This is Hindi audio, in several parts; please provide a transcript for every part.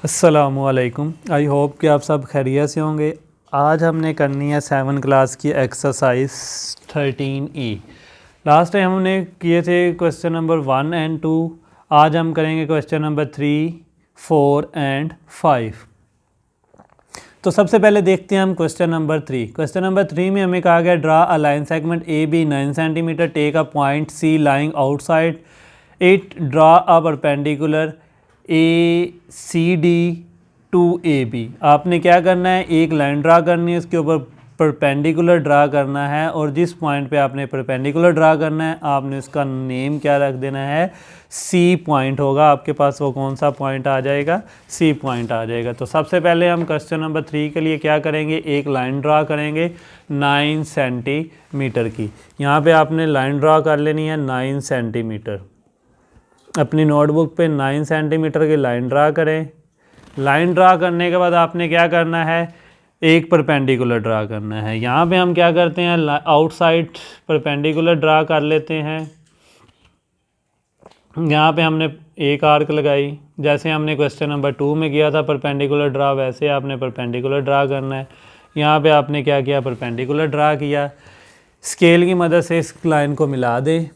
अस्सलामुअलैकुम। आई होप कि आप सब खैरियत से होंगे। आज हमने करनी है 7 क्लास की एक्सरसाइज 13E। लास्ट टाइम हमने किए थे क्वेश्चन नंबर 1 एंड 2। आज हम करेंगे क्वेश्चन नंबर 3, 4 एंड 5। तो सबसे पहले देखते हैं हम क्वेश्चन नंबर 3। क्वेश्चन नंबर 3 में हमें कहा गया draw a line segment A B 9 centimetre, take a point C lying outside it, draw a perpendicular A C D to A B. आपने क्या करना है, एक लाइन ड्रा करनी है, उसके ऊपर परपेंडिकुलर ड्रा करना है और जिस पॉइंट पे आपने परपेंडिकुलर ड्रा करना है आपने उसका नेम क्या रख देना है, सी पॉइंट होगा। आपके पास वो कौन सा पॉइंट आ जाएगा, सी पॉइंट आ जाएगा। तो सबसे पहले हम क्वेश्चन नंबर 3 के लिए क्या करेंगे, एक लाइन ड्रा करेंगे 9 सेंटीमीटर की। यहाँ पे आपने लाइन ड्रा कर लेनी है 9 सेंटीमीटर। अपनी नोटबुक पे 9 सेंटीमीटर की लाइन ड्रा करें। लाइन ड्रा करने के बाद आपने क्या करना है, एक परपेंडिकुलर ड्रा करना है। यहाँ पे हम क्या करते हैं, आउटसाइड परपेंडिकुलर ड्रा कर लेते हैं। यहाँ पे हमने एक आर्क लगाई, जैसे हमने क्वेश्चन नंबर 2 में किया था परपेंडिकुलर ड्रा, वैसे आपने परपेंडिकुलर ड्रा करना है। यहाँ पे आपने क्या किया, परपेंडिकुलर ड्रा किया। स्केल की मदद से इस लाइन को मिला दें,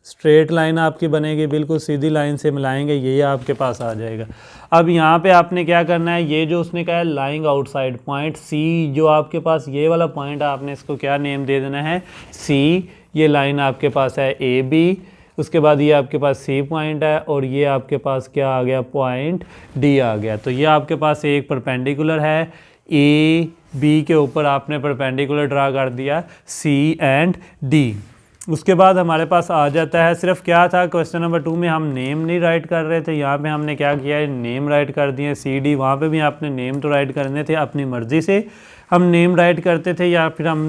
स्ट्रेट लाइन आपकी बनेगी, बिल्कुल सीधी लाइन से मिलाएंगे, ये आपके पास आ जाएगा। अब यहाँ पे आपने क्या करना है, ये जो उसने कहा है लाइंग आउटसाइड पॉइंट सी, जो आपके पास ये वाला पॉइंट है, आपने इसको क्या नेम दे देना है, सी। ये लाइन आपके पास है ए बी, उसके बाद ये आपके पास सी पॉइंट है और ये आपके पास क्या आ गया, पॉइंट डी आ गया। तो ये आपके पास एक परपेंडिकुलर है, ए बी के ऊपर आपने परपेंडिकुलर ड्रा कर दिया सी एंड डी। उसके बाद हमारे पास आ जाता है, सिर्फ क्या था क्वेश्चन नंबर 2 में हम नेम नहीं राइट कर रहे थे, यहाँ पे हमने क्या किया है, नेम राइट कर दिए सी डी। वहाँ पे भी आपने नेम तो राइट करने थे, अपनी मर्ज़ी से हम नेम राइट करते थे या फिर हम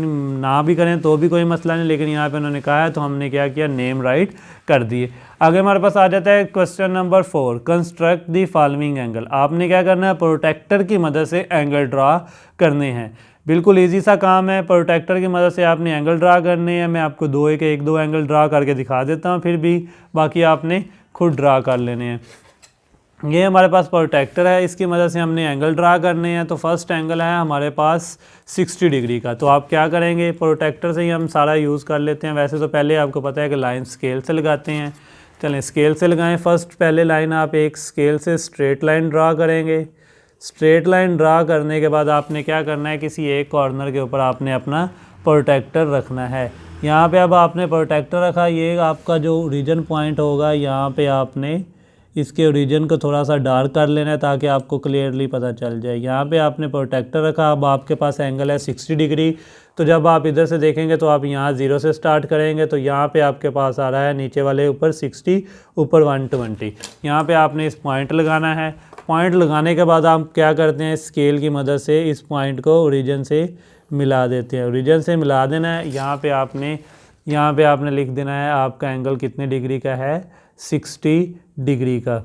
ना भी करें तो भी कोई मसला नहीं, लेकिन यहाँ पे उन्होंने कहा है तो हमने क्या किया, नेम राइट कर दिए। आगे हमारे पास आ जाता है question number 4, construct the following angle. आपने क्या करना है, प्रोटेक्टर की मदद से एंगल ड्रा करने हैं। बिल्कुल इजी सा काम है, प्रोटेक्टर की मदद से आपने एंगल ड्रा करने हैं। मैं आपको एक दो एंगल ड्रा करके दिखा देता हूँ, फिर भी बाकी आपने खुद ड्रा कर लेने हैं। ये हमारे पास प्रोटेक्टर है, इसकी मदद से हमने एंगल ड्रा करने हैं। तो फर्स्ट एंगल है हमारे पास 60 डिग्री का। तो आप क्या करेंगे, प्रोटेक्टर से ही हम सारा यूज़ कर लेते हैं। वैसे तो पहले आपको पता है कि लाइन स्केल से लगाते हैं, चलें स्केल से लगाएं। फर्स्ट पहले लाइन आप एक स्केल से स्ट्रेट लाइन ड्रा करेंगे। स्ट्रेट लाइन ड्रा करने के बाद आपने क्या करना है, किसी एक कॉर्नर के ऊपर आपने अपना प्रोटेक्टर रखना है। यहाँ पे अब आपने प्रोटेक्टर रखा, ये आपका जो ओरिजिन पॉइंट होगा, यहाँ पे आपने इसके ओरिजिन को थोड़ा सा डार्क कर लेना है ताकि आपको क्लियरली पता चल जाए। यहाँ पे आपने प्रोटेक्टर रखा, अब आपके पास एंगल है 60 डिग्री। तो जब आप इधर से देखेंगे तो आप यहाँ 0 से स्टार्ट करेंगे, तो यहाँ पे आपके पास आ रहा है नीचे वाले ऊपर 60, ऊपर 120। यहाँ पे आपने इस पॉइंट लगाना है। पॉइंट लगाने के बाद आप क्या करते हैं, स्केल की मदद से इस पॉइंट को ओरिजिन से मिला देते हैं। ओरिजिन से मिला देना है। यहाँ पे आपने लिख देना है आपका एंगल कितने डिग्री का है, 60 डिग्री का।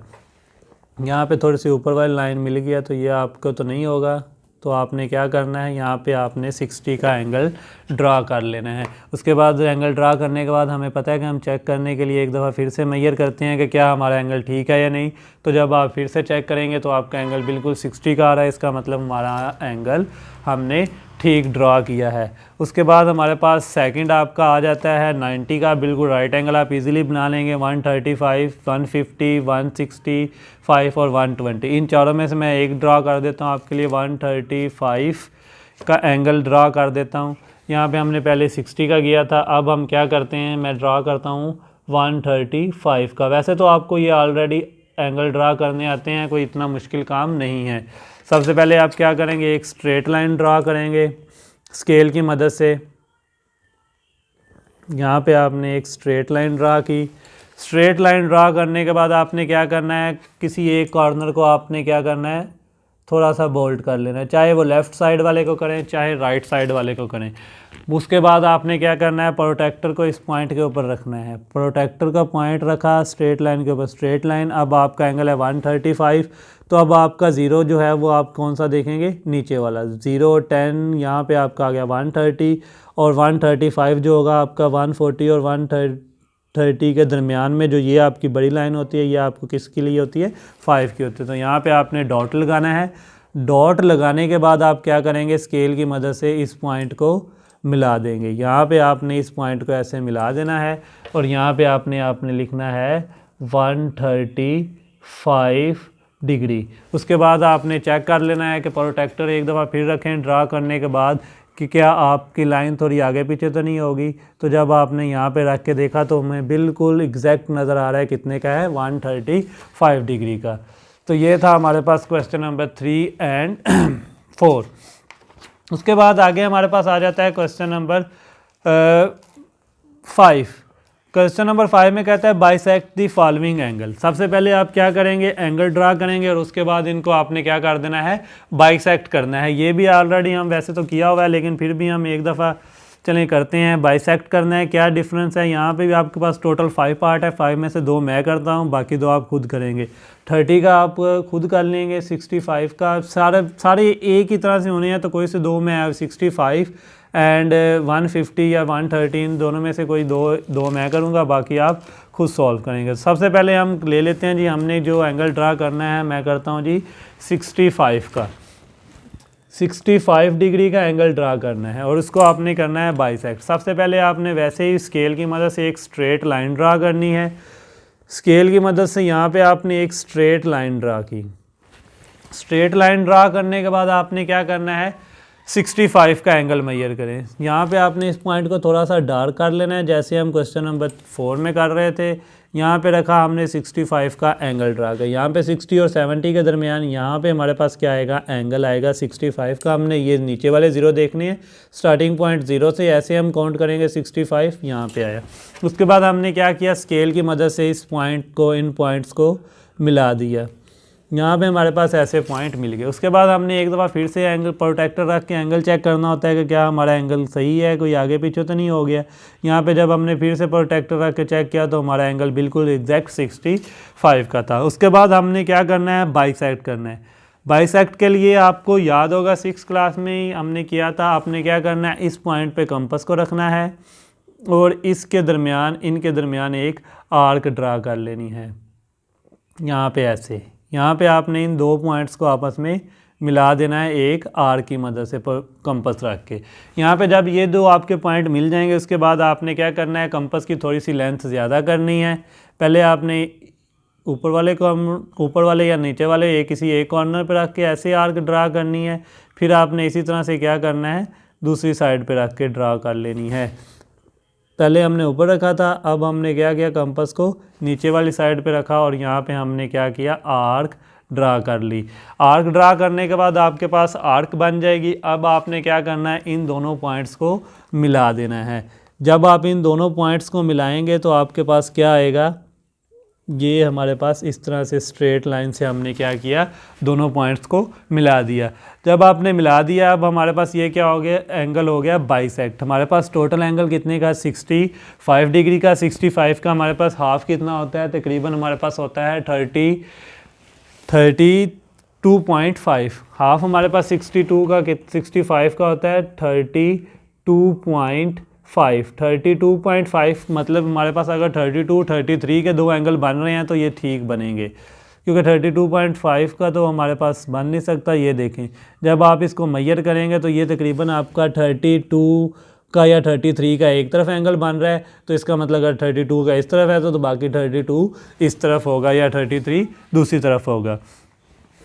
यहाँ पे थोड़ी सी ऊपर वाली लाइन मिल गया तो ये आपको तो नहीं होगा, तो आपने क्या करना है, यहाँ पे आपने 60 का एंगल ड्रा कर लेना है। उसके बाद एंगल ड्रा करने के बाद हमें पता है कि हम चेक करने के लिए एक दफ़ा फिर से मेजर करते हैं कि क्या हमारा एंगल ठीक है या नहीं। तो जब आप फिर से चेक करेंगे तो आपका एंगल बिल्कुल 60 का आ रहा है, इसका मतलब हमारा एंगल हमने ठीक ड्रा किया है। उसके बाद हमारे पास सेकंड आपका आ जाता है 90 का, बिल्कुल राइट एंगल आप इजीली बना लेंगे। 135, 150, 165 और 120, इन चारों में से मैं एक ड्रा कर देता हूँ आपके लिए। 135 का एंगल ड्रा कर देता हूँ। यहाँ पे हमने पहले 60 का किया था, अब हम क्या करते हैं, मैं ड्रा करता हूँ 135 का। वैसे तो आपको ये ऑलरेडी एंगल ड्रा करने आते हैं, कोई इतना मुश्किल काम नहीं है। सबसे पहले आप क्या करेंगे, एक स्ट्रेट लाइन ड्रा करेंगे स्केल की मदद से। यहाँ पे आपने एक स्ट्रेट लाइन ड्रा की। स्ट्रेट लाइन ड्रा करने के बाद आपने क्या करना है, किसी एक कॉर्नर को आपने क्या करना है, थोड़ा सा बोल्ड कर लेना है, चाहे वो लेफ़्ट साइड वाले को करें चाहे राइट साइड वाले को करें। उसके बाद आपने क्या करना है, प्रोटेक्टर को इस पॉइंट के ऊपर रखना है। प्रोटेक्टर का पॉइंट रखा स्ट्रेट लाइन के ऊपर, स्ट्रेट लाइन। अब आपका एंगल है 135, तो अब आपका ज़ीरो जो है वो आप कौन सा देखेंगे, नीचे वाला 0, 10, यहाँ पे आपका आ गया 130 और 135 जो होगा आपका 140 और 130 30 के दरमियान में जो ये आपकी बड़ी लाइन होती है, ये आपको किसके लिए होती है, 5 की होती है। तो यहाँ पे आपने डॉट लगाना है। डॉट लगाने के बाद आप क्या करेंगे, स्केल की मदद से इस पॉइंट को मिला देंगे। यहाँ पे आपने इस पॉइंट को ऐसे मिला देना है और यहाँ पे आपने लिखना है 135 डिग्री। उसके बाद आपने चेक कर लेना है कि प्रोटेक्टर एक दफ़ा फिर रखें ड्रा करने के बाद कि क्या आपकी लाइन थोड़ी आगे पीछे तो नहीं होगी। तो जब आपने यहाँ पे रख के देखा तो हमें बिल्कुल एग्जैक्ट नज़र आ रहा है, कितने का है, 135 डिग्री का। तो ये था हमारे पास क्वेश्चन नंबर 3 एंड 4। उसके बाद आगे हमारे पास आ जाता है क्वेश्चन नंबर 5। क्वेश्चन नंबर 5 में कहता है बाइसेक्ट दी फॉलोइंग एंगल। सबसे पहले आप क्या करेंगे, एंगल ड्रा करेंगे और उसके बाद इनको आपने क्या कर देना है, बाइसेक्ट करना है। ये भी ऑलरेडी हम वैसे तो किया हुआ है, लेकिन फिर भी हम एक दफ़ा चलें करते हैं। बाइसेक्ट करना है, क्या डिफरेंस है, यहाँ पे भी आपके पास टोटल 5 पार्ट है, 5 में से 2 मैं करता हूँ, बाकी 2 आप खुद करेंगे। 30 का आप खुद कर लेंगे, 65 का सारे एक ही तरह से होने हैं, तो कोई से 2 में है, 65 एंड 150 या 113 दोनों में से कोई दो मैं करूँगा, बाकी आप खुद सॉल्व करेंगे। सबसे पहले हम ले लेते हैं जी, हमने जो एंगल ड्रा करना है मैं करता हूँ जी 65 का, 65 डिग्री का एंगल ड्रा करना है और उसको आपने करना है बाइसेक्ट। सबसे पहले आपने वैसे ही स्केल की मदद से एक स्ट्रेट लाइन ड्रा करनी है। स्केल की मदद से यहाँ पे आपने एक स्ट्रेट लाइन ड्रा की। स्ट्रेट लाइन ड्रा करने के बाद आपने क्या करना है, 65 का एंगल मेजर करें। यहाँ पे आपने इस पॉइंट को थोड़ा सा डार्क कर लेना है, जैसे हम क्वेश्चन नंबर 4 में कर रहे थे। यहाँ पे रखा हमने 65 का एंगल ड्रा कर। यहाँ पे 60 और 70 के दरमियान यहाँ पे हमारे पास क्या आएगा, एंगल आएगा 65 का। हमने ये नीचे वाले ज़ीरो देखने हैं, स्टार्टिंग पॉइंट 0 से ऐसे हम काउंट करेंगे, 65 यहाँ पे आया। उसके बाद हमने क्या किया, स्केल की मदद से इस पॉइंट को, इन पॉइंट्स को मिला दिया। यहाँ पे हमारे पास ऐसे पॉइंट मिल गए। उसके बाद हमने एक दफ़ा फिर से एंगल प्रोटेक्टर रख के एंगल चेक करना होता है कि क्या हमारा एंगल सही है, कोई आगे पीछे तो नहीं हो गया। यहाँ पे जब हमने फिर से प्रोटेक्टर रख के चेक किया तो हमारा एंगल बिल्कुल एग्जैक्ट 65 का था। उसके बाद हमने क्या करना है, बाइसेक्ट करना है। बाइसेक्ट के लिए आपको याद होगा 6th क्लास में ही हमने किया था। आपने क्या करना है, इस पॉइंट पर कंपास को रखना है और इसके दरमियान, इनके दरमियान एक आर्क ड्रा कर लेनी है। यहाँ पे ऐसे, यहाँ पे आपने इन 2 पॉइंट्स को आपस में मिला देना है एक आर्क की मदद से कंपास रख के। यहाँ पे जब ये 2 आपके पॉइंट मिल जाएंगे, उसके बाद आपने क्या करना है, कंपास की थोड़ी सी लेंथ ज़्यादा करनी है। पहले आपने ऊपर वाले या नीचे वाले किसी एक कॉर्नर पे रख के ऐसे आर्क ड्रा करनी है। फिर आपने इसी तरह से क्या करना है, दूसरी साइड पर रख के ड्रा कर लेनी है। पहले हमने ऊपर रखा था, अब हमने क्या किया, कंपास को नीचे वाली साइड पे रखा और यहाँ पे हमने क्या किया, आर्क ड्रा कर ली। आर्क ड्रा करने के बाद आपके पास आर्क बन जाएगी। अब आपने क्या करना है, इन दोनों पॉइंट्स को मिला देना है। जब आप इन दोनों पॉइंट्स को मिलाएंगे तो आपके पास क्या आएगा, ये हमारे पास इस तरह से स्ट्रेट लाइन से हमने क्या किया, दोनों पॉइंट्स को मिला दिया। जब आपने मिला दिया, अब हमारे पास ये क्या हो गया, एंगल हो गया बाइसेक्ट। हमारे पास टोटल एंगल कितने का, 65 डिग्री का। 65 का हमारे पास हाफ कितना होता है, तकरीबन हमारे पास होता है 32.5। हाफ हमारे पास 65 का होता है 32.5। मतलब हमारे पास अगर 32, 33 के 2 एंगल बन रहे हैं तो ये ठीक बनेंगे, क्योंकि 32.5 का तो हमारे पास बन नहीं सकता। ये देखें, जब आप इसको मेजर करेंगे तो ये तकरीबन आपका 32 का या 33 का एक तरफ एंगल बन रहा है, तो इसका मतलब अगर 32 का इस तरफ है तो बाकी 32 इस तरफ होगा या 33 दूसरी तरफ होगा।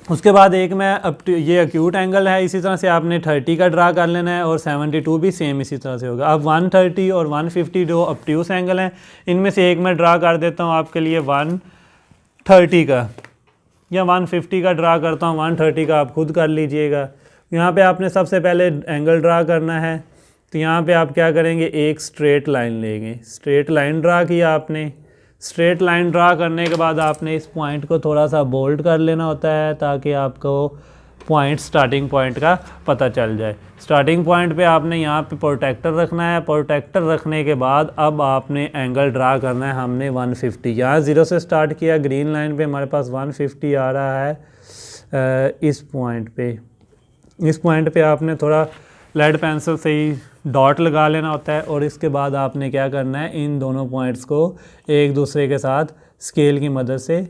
उसके बाद एक में ये एक्यूट एंगल है, इसी तरह से आपने 30 का ड्रा कर लेना है और 72 भी सेम इसी तरह से होगा। अब 130 और 150 जो ऑब्ट्यूस एंगल हैं, इनमें से एक मैं ड्रा कर देता हूँ आपके लिए 130 का, या 150 का ड्रा करता हूँ। 130 का आप खुद कर लीजिएगा। यहाँ पे आपने सबसे पहले एंगल ड्रा करना है, तो यहाँ पे आप क्या करेंगे, एक स्ट्रेट लाइन लेंगे। स्ट्रेट लाइन ड्रा किया आपने। स्ट्रेट लाइन ड्रा करने के बाद आपने इस पॉइंट को थोड़ा सा बोल्ड कर लेना होता है, ताकि आपको पॉइंट, स्टार्टिंग पॉइंट का पता चल जाए। स्टार्टिंग पॉइंट पे आपने यहाँ पे प्रोटेक्टर रखना है। प्रोटेक्टर रखने के बाद अब आपने एंगल ड्रा करना है हमने 150। यहाँ 0 से स्टार्ट किया, ग्रीन लाइन पे हमारे पास 150 आ रहा है। इस पॉइंट पे आपने थोड़ा लेड पेंसिल से ही डॉट लगा लेना होता है और इसके बाद आपने क्या करना है, इन दोनों पॉइंट्स को एक दूसरे के साथ स्केल की मदद से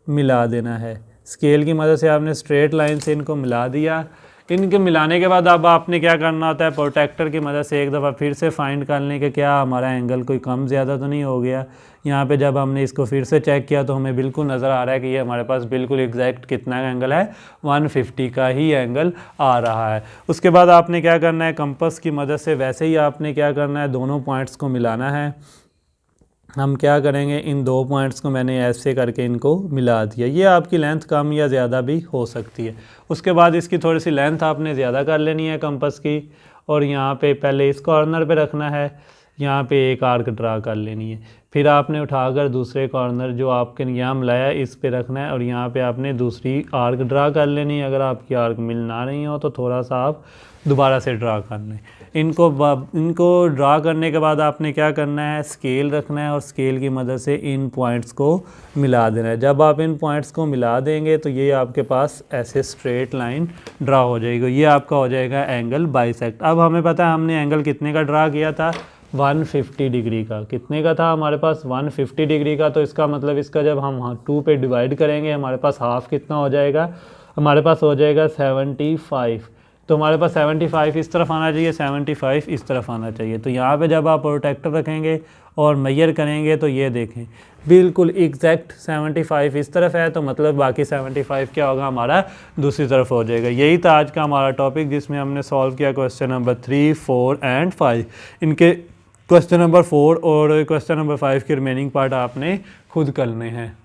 मिला देना है। स्केल की मदद से आपने स्ट्रेट लाइन से इनको मिला दिया। इनके मिलाने के बाद अब आपने क्या करना होता है, प्रोटेक्टर की मदद से एक दफ़ा फिर से फाइंड कर लें कि क्या हमारा एंगल कोई कम ज़्यादा तो नहीं हो गया। यहाँ पे जब हमने इसको फिर से चेक किया तो हमें बिल्कुल नज़र आ रहा है कि ये हमारे पास बिल्कुल एग्जैक्ट कितना एंगल है, 150 का ही एंगल आ रहा है। उसके बाद आपने क्या करना है, कंपास की मदद से वैसे ही आपने क्या करना है, दोनों पॉइंट्स को मिलाना है। हम क्या करेंगे, इन दो पॉइंट्स को मैंने ऐसे करके इनको मिला दिया। ये आपकी लेंथ कम या ज़्यादा भी हो सकती है। उसके बाद इसकी थोड़ी सी लेंथ आपने ज़्यादा कर लेनी है कंपास की, और यहाँ पे पहले इस कॉर्नर पे रखना है, यहाँ पे एक आर्क ड्रा कर लेनी है। फिर आपने उठाकर दूसरे कॉर्नर जो आपके यहाँ मिलाया इस पे रखना है और यहाँ पे आपने दूसरी आर्क ड्रा कर लेनी है। अगर आपकी आर्क मिल ना रही हो तो थोड़ा सा आप दोबारा से ड्रा कर लें। इनको ड्रा करने के बाद आपने क्या करना है, स्केल रखना है और स्केल की मदद से इन पॉइंट्स को मिला देना है। जब आप इन पॉइंट्स को मिला देंगे तो ये आपके पास ऐसे स्ट्रेट लाइन ड्रा हो जाएगी। ये आपका हो जाएगा एंगल बाइसेक्ट। अब हमें पता है हमने एंगल कितने का ड्रा किया था, 150 डिग्री का। कितने का था हमारे पास, 150 डिग्री का। तो इसका मतलब इसका जब हम 2 पे डिवाइड करेंगे हमारे पास हाफ कितना हो जाएगा, हमारे पास हो जाएगा 75। तो हमारे पास 75 इस तरफ आना चाहिए, 75 इस तरफ आना चाहिए। तो यहाँ पे जब आप प्रोटेक्टर रखेंगे और मेजर करेंगे तो ये देखें बिल्कुल एग्जैक्ट 75 इस तरफ है, तो मतलब बाकी 75 क्या होगा हमारा दूसरी तरफ हो जाएगा। यही था आज का हमारा टॉपिक जिसमें हमने सॉल्व किया क्वेश्चन नंबर 3, 4 एंड 5। इनके क्वेश्चन नंबर 4 और क्वेश्चन नंबर 5 के रिमेनिंग पार्ट आपने खुद करने हैं।